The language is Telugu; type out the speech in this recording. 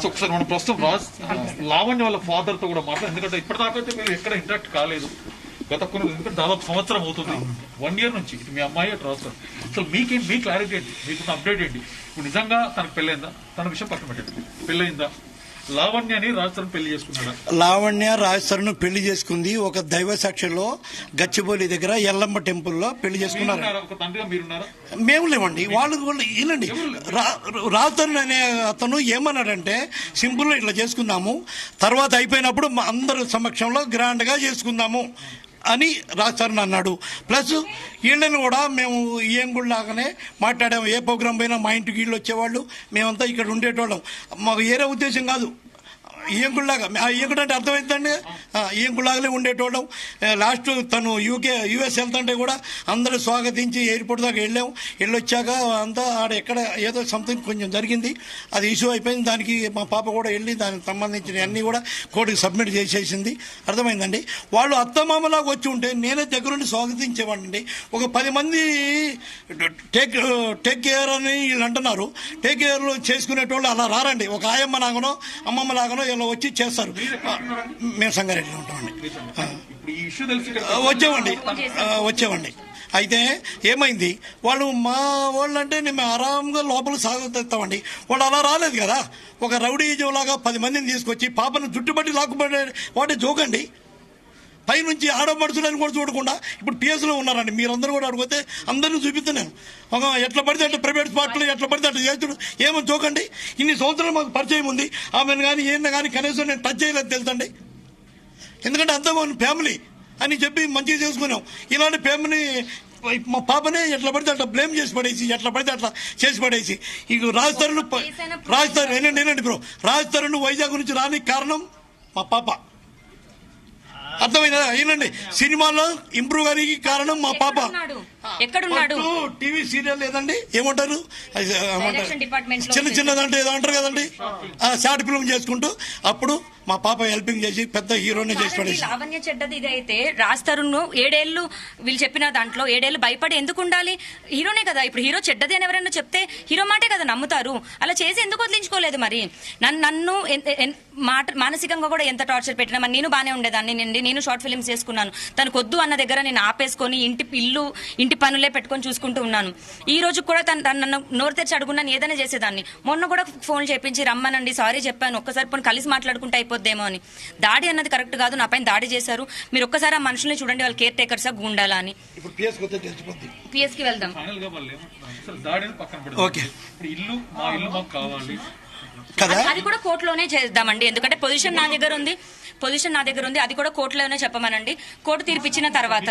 సో ఒకసారి మనం ప్రస్తుతం లావణ్య వాళ్ళ ఫాదర్ తో కూడా మాట్లాడు, ఎందుకంటే ఇప్పటిదాకా అయితే మీరు ఎక్కడ ఇంటరాక్ట్ కాలేదు. గత కొన్ని ఎందుకంటే దాదాపు సంవత్సరం అవుతుంది, 1 year నుంచి ఇటు మీ అమ్మాయి అటు రాస్తారు. అసలు మీకేంటి, మీ క్లారిటీ ఏంటి, మీకు అప్డేట్ ఏంటి? ఇప్పుడు నిజంగా తనకు పెళ్ళైందా? తన విషయం పక్కన పెట్టండి, పెళ్ళైందా? లావణ్యని రాజస్థాన్ పెళ్లి చేసుకున్నాడా? లావణ్య రాజస్థాన్ పెళ్లి చేసుకుంది ఒక దైవ సాక్షిలో గచ్చిబౌలి దగ్గర ఎల్లమ్మ టెంపుల్లో పెళ్లి చేసుకున్నారు. మేము లేవండి, వాళ్ళు వినండి. రాజస్థాన్ అనే అతను ఏమన్నాడంటే సింపుల్ ఇట్లా చేసుకుందాము, తర్వాత అయిపోయినప్పుడు అందరి సమక్షంలో గ్రాండ్ గా చేసుకుందాము అని రాజస్థాన్ అన్నాడు. ప్లస్ వీళ్ళని కూడా మేము ఏం కూడా లాగానే మాట్లాడాము. ఏ ప్రోగ్రాం పోయినా మా ఇంటికి వీళ్ళు వచ్చేవాళ్ళు, మేమంతా ఇక్కడ ఉండేటోళ్ళం. మాకు వేరే ఉద్దేశం కాదు. ఈయంకుల్లాగా ఈయంకుడు అర్థమవుతుందండి, ఈయంకుల్లాగానే ఉండేటోళ్ళం. లాస్ట్ తను యుఎస్ వెళ్తుంటే కూడా అందరూ స్వాగతించి ఎయిర్పోర్ట్ దాకా వెళ్ళొచ్చాక అంతా ఆడ ఎక్కడ ఏదో సంథింగ్ కొంచెం జరిగింది, అది ఇష్యూ అయిపోయింది. దానికి మా పాప కూడా వెళ్ళి దానికి సంబంధించిన అన్నీ కూడా కోర్టుకి సబ్మిట్ చేసేసింది. అర్థమైందండి. వాళ్ళు అత్తమామలాగా వచ్చి ఉంటే నేనే దగ్గరుండి స్వాగతించేవాడిని. ఒక 10 మంది టేక్ కేర్ అని వీళ్ళు అంటున్నారు. టేక్ కేర్ చేసుకునేటోళ్ళు అలా రారండి. ఒక ఆయమ్మ లాగానో అమ్మమ్మ లాగానో ఇలా వచ్చి చేస్తారు. మేము సంగారెడ్డిలో ఉంటామండి. వచ్చేవండి. అయితే ఏమైంది, వాళ్ళు మా వాళ్ళు అంటే మేము ఆరాంగా లోపల సాగుతామండి. వాళ్ళు అలా రాలేదు కదా. ఒక రౌడీజం లాగా 10 మందిని తీసుకొచ్చి పాపను జుట్టుబట్టి లాక్కుపడే వాటే జోకండి. పైనుంచి ఆడపడుచులని కూడా చూడకుండా ఇప్పుడు పిఎస్లో ఉన్నారండి. మీరందరూ కూడా అడిగితే అందరినీ చూపిస్తున్నాను. ఒక ఎట్లా పడితే అట్లా ప్రైవేట్ స్పాట్లో ఎట్లా పడితే అట్లా చేస్తుడు ఏమో చూకండి. ఇన్ని సంవత్సరాలు మాకు పరిచయం ఉంది. ఆమెను కానీ ఈయన కానీ కనీసం నేను టచ్ చేయలేదు తెలుసండి. ఎందుకంటే అంతా ఫ్యామిలీ అని చెప్పి మంచిగా చేసుకున్నాం. ఇలాంటి ఫ్యామిలీ మా పాపనే ఎట్లా పడితే అట్లా బ్లేమ్ చేసి పడేసి ఎట్లా పడితే అట్లా చేసి పడేసి ఇక రాజస్థాన్ ఏంటండి బ్రో, రాజస్థాన్ వైజాగ్ నుంచి రానికి కారణం మా పాప. అర్థమైనా అయినండి. సినిమాలో ఇంప్రూవ్ గారికి కారణం మా పాప. ఎక్కడున్నాడు? టీవీ సీరియల్ లేదండి, ఏమంటారు చిన్నదంటే ఏదో అంటారు కదండి, షార్ట్ ఫిల్మ్ చేసుకుంటూ అప్పుడు మా పాప హెల్పింగ్ చేసి పెద్ద హీరోనే చేసి పడేసి. లావణ్య చెడ్డది ఇదైతే రాస్తారును 7 ఏళ్లు వీళ్ళు చెప్పిన దాంట్లో 7 ఏళ్లు భయపడి ఎందుకు ఉండాలి? హీరోనే కదా. ఇప్పుడు హీరో చెడ్డది అని ఎవరైనా చెప్తే హీరో మాటే కదా నమ్ముతారు. అలా చేసి ఎందుకు వదిలించుకోలేదు మరి? నన్ను మానసికంగా కూడా ఎంత టార్చర్ పెట్టినా మరి నేను బానే ఉండేదాన్ని. నేను షార్ట్ ఫిల్మ్స్ చేసుకున్నాను. తనకు వద్దు అన్న దగ్గర నేను ఆపేసుకొని ఇంటి పనులే పెట్టుకొని చూసుకుంటూ ఉన్నాను. ఈ రోజు కూడా నన్ను నోరు తెచ్చి అడుగున్నాను ఏదైనా చేసేదాన్ని. మొన్న కూడా ఫోన్ చేపించి రమ్మనండి, సారీ చెప్పాను, ఒక్కసారి పోనీ కలిసి మాట్లాడుకుంటే అయిపోద్దేమో అని. దాడి అన్నది కరెక్ట్ కాదు. నా పైన దాడి చేశారు. మీరు ఒక్కసారి ఆ మనుషుల్ని చూడండి, వాళ్ళు కేర్ టేకర్స్ గుండాలా అని. పిఎస్ కి వెళ్దాం. అది కూడా కోర్టులోనే చేద్దామండి. ఎందుకంటే పొజిషన్ నా దగ్గర ఉంది. అది కూడా కోర్టులోనే చెప్పమనండి. కోర్టు తీర్పు ఇచ్చిన తర్వాత